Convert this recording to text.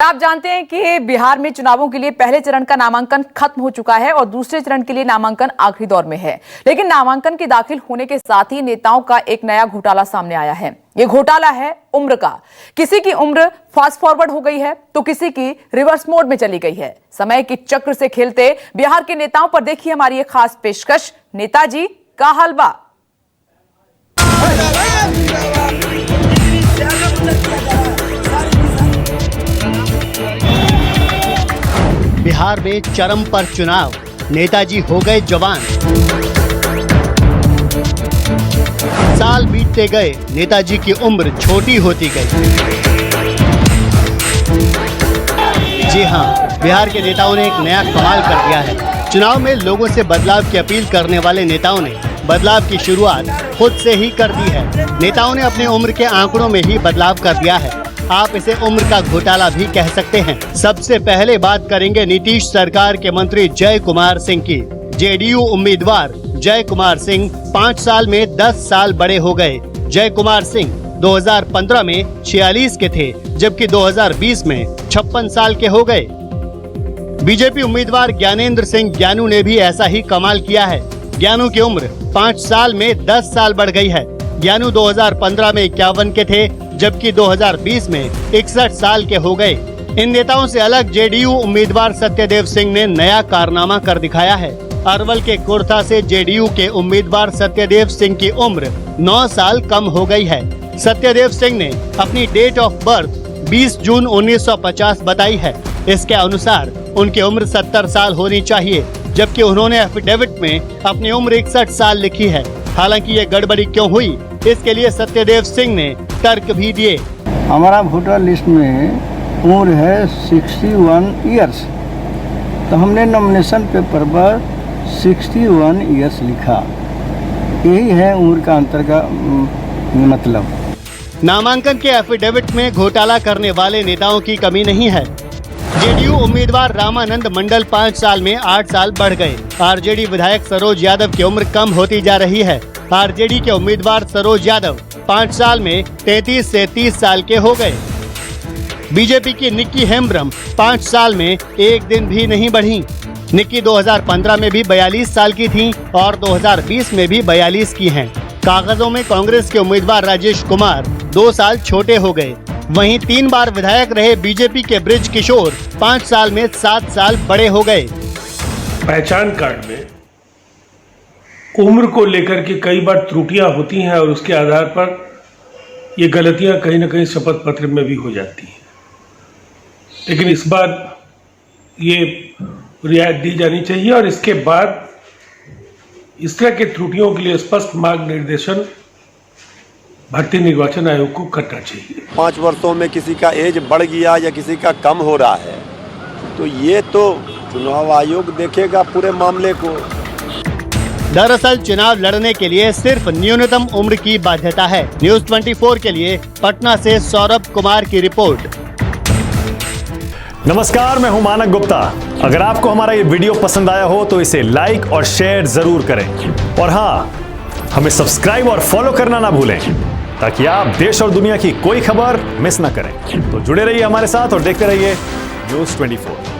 क्या आप जानते हैं कि बिहार में चुनावों के लिए पहले चरण का नामांकन खत्म हो चुका है और दूसरे चरण के लिए नामांकन आखिरी दौर में है। लेकिन नामांकन के दाखिल होने के साथ ही नेताओं का एक नया घोटाला सामने आया है। ये घोटाला है उम्र का। किसी की उम्र फास्ट फॉरवर्ड हो गई है तो किसी की रिवर्स मोड में चली गई है। समय के चक्र से खेलते बिहार के नेताओं पर देखिए हमारी एक खास पेशकश, नेताजी का हलवा। बिहार में चरम पर चुनाव, नेताजी हो गए जवान। साल बीतते गए, नेताजी की उम्र छोटी होती गई। जी हां, बिहार के नेताओं ने एक नया कमाल कर दिया है। चुनाव में लोगों से बदलाव की अपील करने वाले नेताओं ने बदलाव की शुरुआत खुद से ही कर दी है। नेताओं ने अपनी उम्र के आंकड़ों में ही बदलाव कर दिया है। आप इसे उम्र का घोटाला भी कह सकते हैं। सबसे पहले बात करेंगे नीतीश सरकार के मंत्री जय कुमार सिंह की। जेडीयू उम्मीदवार जय कुमार सिंह 5 साल में 10 साल बड़े हो गए। जय कुमार सिंह 2015 में 46 के थे, जबकि 2020 में 56 साल के हो गए। बीजेपी उम्मीदवार ज्ञानेंद्र सिंह ज्ञानू ने भी ऐसा ही कमाल किया है। ज्ञानू की उम्र 5 साल में 10 साल बढ़ गई है। ज्ञानू 2015 में 51 के थे, जबकि 2020 में 61 साल के हो गए। इन नेताओं से अलग जेडीयू उम्मीदवार सत्यदेव सिंह ने नया कारनामा कर दिखाया है। अरवल के कुर्था से जेडीयू के उम्मीदवार सत्यदेव सिंह की उम्र 9 साल कम हो गई है। सत्यदेव सिंह ने अपनी डेट ऑफ बर्थ 20 जून 1950 बताई है। इसके अनुसार उनकी उम्र 70 साल होनी चाहिए, जबकि उन्होंने एफिडेविट में अपनी उम्र 61 साल लिखी है। हालांकि ये गड़बड़ी क्यों हुई, इसके लिए सत्यदेव सिंह ने तर्क भी दिए। हमारा वोटर लिस्ट में उम्र है 61 इयर्स, तो हमने नॉमिनेशन पेपर पर 61 इयर्स लिखा। यही है उम्र का अंतर का मतलब। नामांकन के एफिडेविट में घोटाला करने वाले नेताओं की कमी नहीं है। जेडीयू उम्मीदवार रामानंद मंडल 5 साल में 8 साल बढ़ गए। आरजेडी विधायक सरोज यादव की उम्र कम होती जा रही है। आरजेडी के उम्मीदवार सरोज यादव 5 साल में 33 से 30 साल के हो गए। बीजेपी की निक्की हेम्ब्रम 5 साल में 1 दिन भी नहीं बढ़ी। निक्की 2015 में भी 42 साल की थीं और 2020 में भी 42 की हैं। कागजों में कांग्रेस के उम्मीदवार राजेश कुमार 2 साल छोटे हो गए। वहीं 3 बार विधायक रहे बीजेपी के ब्रिज किशोर 5 साल में 7 साल बड़े हो गए। पहचान कार्ड में उम्र को लेकर के कई बार त्रुटियां होती हैं और उसके आधार पर ये गलतियां कहीं ना कहीं शपथ पत्र में भी हो जाती हैं। लेकिन इस बार ये रियायत दी जानी चाहिए और इसके बाद इस तरह के त्रुटियों के लिए स्पष्ट मार्ग निर्देशन भारतीय निर्वाचन आयोग को करना चाहिए। 5 वर्षों में किसी का एज बढ़ गया या किसी का कम हो रहा है, तो ये तो चुनाव आयोग देखेगा पूरे मामले को। दरअसल चुनाव लड़ने के लिए सिर्फ न्यूनतम उम्र की बाध्यता है। न्यूज़ 24 के लिए पटना से सौरभ कुमार की रिपोर्ट। नमस्कार, मैं हूं मानक गुप्ता। अगर आपको हमारा ये वीडियो पसंद आया हो तो इसे लाइक और शेयर जरूर करें और हाँ, हमें सब्सक्राइब और फॉलो करना ना भूलें ताकि आप देश और दुनिया की कोई खबर मिस ना करें। तो जुड़े रहिए हमारे साथ और देखते रहिए न्यूज़ 24।